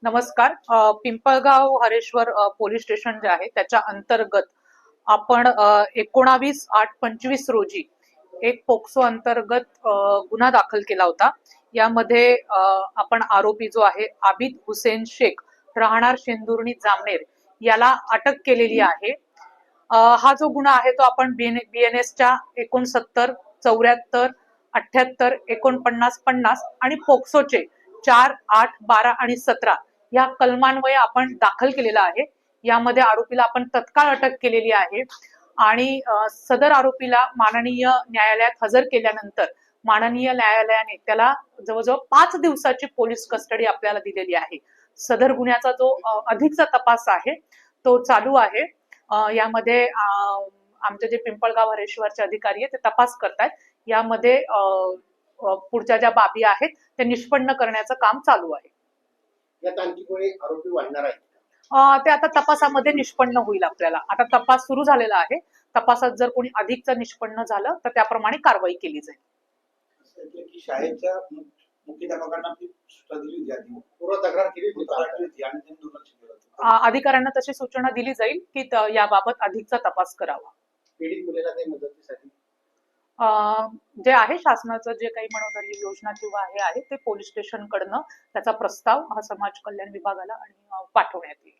नमस्कार. Pimpalgaon Hareshwar police station जे आहे त्याच्या अंतर्गत आपण 19/8/25 रोजी एक पोक्सो अंतर्गत गुन्हा दाखल केला होता. यामध्ये आपण आरोपी जो आहे आबिद हुसेन शेख राहणार शेंदुर्णी जामनेर याला अटक केलेली आहे. हा जो गुन्हा आहे तो आपण BNSच्या 69, 74, 78, 49, 50 आणि पोक्सोचे 4, 8, 12 आणि 17 या कलमान्वये आपण दाखल केलेला आहे. यामध्ये आरोपीला आपण तत्काळ अटक केलेली आहे आणि सदर आरोपीला माननीय न्यायालयात हजर केल्यानंतर माननीय न्यायालयाने त्याला जवळजवळ 5 दिवसाची पोलीस कस्टडी आपल्याला दिलेली आहे. सदर गुन्ह्याचा जो अधिकचा तपास आहे तो चालू आहे. यामध्ये आमचे जे पिंपळगाव हरेश्वरचे अधिकारी आहेत ते तपास करतायत. यामध्ये पुढच्या ज्या बाबी आहेत ते निष्पन्न करण्याचं काम चालू आहे. यात आणखी कोणी आरोपी वाढणार आहेत? ते आता तपासामध्ये निष्पन्न होईल. आपल्याला आता तपास सुरू झालेला आहे. तपासात जर कोणी अधिकचं निष्पन्न झालं तर त्याप्रमाणे कारवाई केली जाईल. की शाळेच्या मुख्याध्यापकांना सूचना दिली होती, पूर्व तक्रार केली होती आणि त्यांनी दुर्लक्ष केलं. अधिकाऱ्यांना तशी सूचना दिली जाईल की याबाबत अधिकचा तपास करावा. पीडित मुलीला काही मदतीसाठी जे आहे शासनाचं जे काही मनोधैर्य योजना किंवा हे आहे ते पोलीस स्टेशन कडनं त्याचा प्रस्ताव हा समाज कल्याण विभागाला आणि पाठवण्यात येईल.